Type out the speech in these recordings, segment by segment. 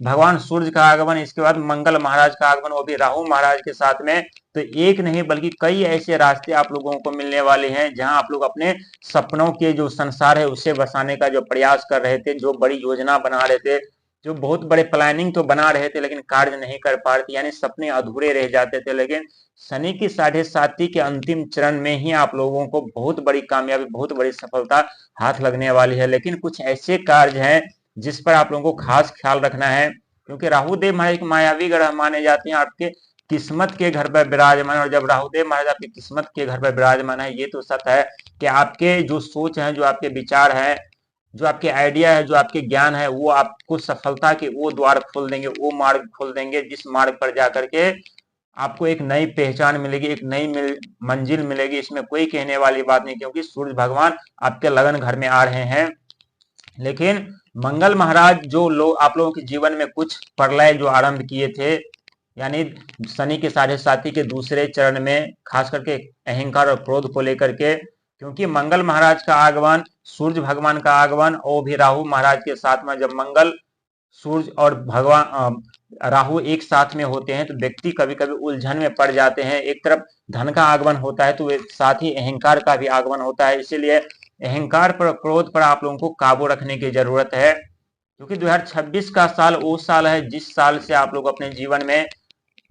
भगवान सूर्य का आगमन, इसके बाद मंगल महाराज का आगमन, वो भी राहु महाराज के साथ में। तो एक नहीं बल्कि कई ऐसे रास्ते आप लोगों को मिलने वाले हैं जहां आप लोग अपने सपनों के जो संसार है उसे बसाने का जो प्रयास कर रहे थे, जो बड़ी योजना बना रहे थे, जो बहुत बड़े प्लानिंग तो बना रहे थे लेकिन कार्य नहीं कर पा रहे थे, यानी सपने अधूरे रह जाते थे। लेकिन शनि की 7.5 के अंतिम चरण में ही आप लोगों को बहुत बड़ी कामयाबी, बहुत बड़ी सफलता हाथ लगने वाली है। लेकिन कुछ ऐसे कार्य हैं जिस पर आप लोगों को खास ख्याल रखना है, क्योंकि राहुदेव महाराज एक मायावी ग्रह माने जाते हैं, आपके किस्मत के घर पर विराजमान। और जब राहुदेव महाराज आपकी किस्मत के घर पर विराजमान है, ये तो सत्य है कि आपके जो सोच है, जो आपके विचार है, जो आपके आइडिया है, जो आपके ज्ञान है, वो आपको सफलता के वो द्वार खोल देंगे, वो मार्ग खोल देंगे जिस मार्ग पर जाकर के आपको एक नई पहचान मिलेगी, एक नई मंजिल मिलेगी। इसमें कोई कहने वाली बात नहीं, क्योंकि सूर्य भगवान आपके लगन घर में आ रहे हैं। लेकिन मंगल महाराज जो लोग आप लोगों के जीवन में कुछ प्रलय जो आरंभ किए थे, यानी शनि के 7.5 के दूसरे चरण में, खास करके अहंकार और क्रोध को लेकर के, क्योंकि मंगल महाराज का आगमन, सूर्य भगवान का आगमन और भी राहु महाराज के साथ में, जब मंगल, सूर्य और भगवान राहु एक साथ में होते हैं तो व्यक्ति कभी कभी उलझन में पड़ जाते हैं। एक तरफ धन का आगमन होता है तो साथ ही अहंकार का भी आगमन होता है। इसीलिए अहंकार पर, क्रोध पर आप लोगों को काबू रखने की जरूरत है, क्योंकि 2026 का साल वो साल है जिस साल से आप लोग अपने जीवन में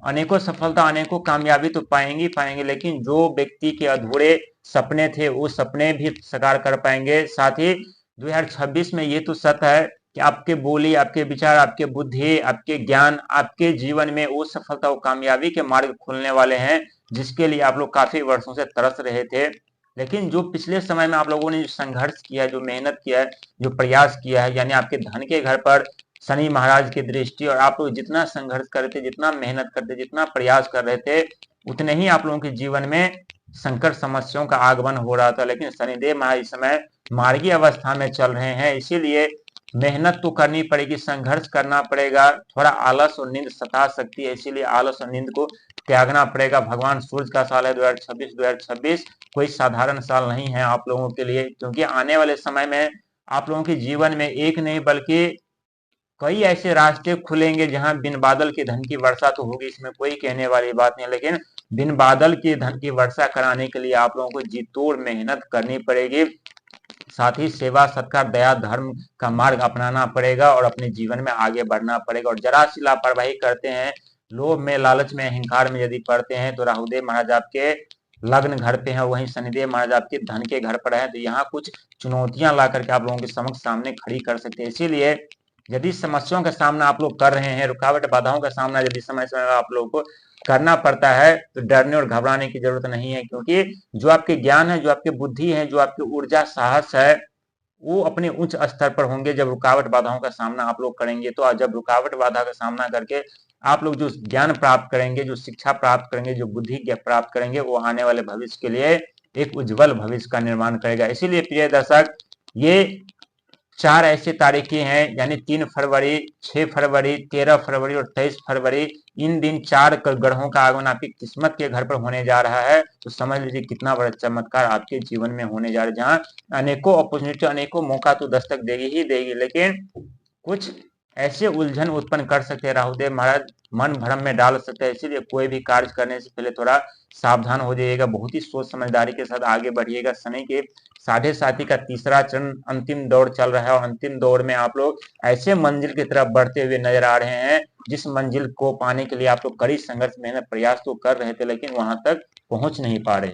अनेकों सफलता, अनेकों कामयाबी तो पाएंगे पाएंगे, लेकिन जो व्यक्ति के अधूरे सपने थे वो सपने भी साकार कर पाएंगे। साथ ही 2026 में ये तो सत्य है कि आपके बोली, आपके विचार, आपके बुद्धि, आपके ज्ञान, आपके जीवन में वो सफलता, वो कामयाबी के मार्ग खुलने वाले हैं जिसके लिए आप लोग काफी वर्षों से तरस रहे थे। लेकिन जो पिछले समय में आप लोगों ने जो संघर्ष किया है, जो मेहनत किया है, जो प्रयास किया है, यानी आपके धन के घर पर शनि महाराज की दृष्टि, और आप लोग जितना संघर्ष करते, जितना मेहनत करते, जितना प्रयास कर रहे थे, उतने ही आप लोगों के जीवन में संकट समस्याओं का आगमन हो रहा था। लेकिन शनिदेव महाराज इस समय मार्गी अवस्था में चल रहे हैं, इसीलिए मेहनत तो करनी पड़ेगी, संघर्ष करना पड़ेगा। थोड़ा आलस और नींद सता सकती है, इसीलिए आलस और नींद को त्यागना पड़ेगा। भगवान सूर्य का साल है 2026 कोई साधारण साल नहीं है आप लोगों के लिए, क्योंकि आने वाले समय में आप लोगों के जीवन में एक नहीं बल्कि कई ऐसे रास्ते खुलेंगे जहां बिन बादल के धन की वर्षा तो होगी, इसमें कोई कहने वाली बात नहीं। लेकिन बिन बादल के धन की वर्षा कराने के लिए आप लोगों को जी तोड़ मेहनत करनी पड़ेगी। साथ ही सेवा, सत्कार, दया, धर्म का मार्ग अपनाना पड़ेगा और अपने जीवन में आगे बढ़ना पड़ेगा। और जरा सी लापरवाही करते हैं, लोभ में, लालच में, अहंकार में यदि पड़ते हैं तो राहुदेव महाराज आपके लग्न घर पे हैं, वहीं शनिदेव महाराज आपके धन के घर पर है, तो यहाँ कुछ चुनौतियां ला करके आप लोगों के समक्ष सामने खड़ी कर सकते हैं। इसीलिए यदि समस्याओं का सामना आप लोग कर रहे हैं, रुकावट बाधाओं का सामना यदि समय समय आप लोगों को करना पड़ता है, तो डरने और घबराने की जरूरत नहीं है, क्योंकि जो आपके ज्ञान है, जो आपकी बुद्धि है, जो आपकी ऊर्जा, साहस है, वो अपने उच्च स्तर पर होंगे जब रुकावट बाधाओं का सामना आप लोग करेंगे। तो जब रुकावट बाधा का सामना करके आप लोग जो ज्ञान प्राप्त करेंगे, जो शिक्षा प्राप्त करेंगे, जो बुद्धि प्राप्त करेंगे, वो आने वाले भविष्य के लिए एक उज्जवल भविष्य का निर्माण करेगा। इसीलिए प्रिय दर्शक, ये 4 ऐसे तारीखें हैं, यानी 3 फरवरी, 6 फरवरी, 13 फरवरी और 23 फरवरी। इन दिन 4 ग्रहों का आगमन आपकी किस्मत के घर पर होने जा रहा है। तो समझ लीजिए कितना बड़ा चमत्कार आपके जीवन में होने जा रहा है, जहां अनेकों अपॉर्चुनिटी, अनेकों मौका तो दस्तक देगी ही देगी, लेकिन कुछ ऐसे उलझन उत्पन्न कर सकते हैं राहुदेव महाराज, मन भ्रम में डाल सकते हैं। इसीलिए कोई भी कार्य करने से पहले थोड़ा सावधान हो जाइएगा, बहुत ही सोच समझदारी के साथ आगे बढ़िएगा। शनि के 7.5 का तीसरा चरण अंतिम दौर चल रहा है, और अंतिम दौर में आप लोग ऐसे मंजिल की तरफ बढ़ते हुए नजर आ रहे हैं जिस मंजिल को पाने के लिए आप लोग कड़ी संघर्ष, मेहनत, प्रयास तो कर रहे थे, लेकिन वहां तक पहुंच नहीं पा रहे।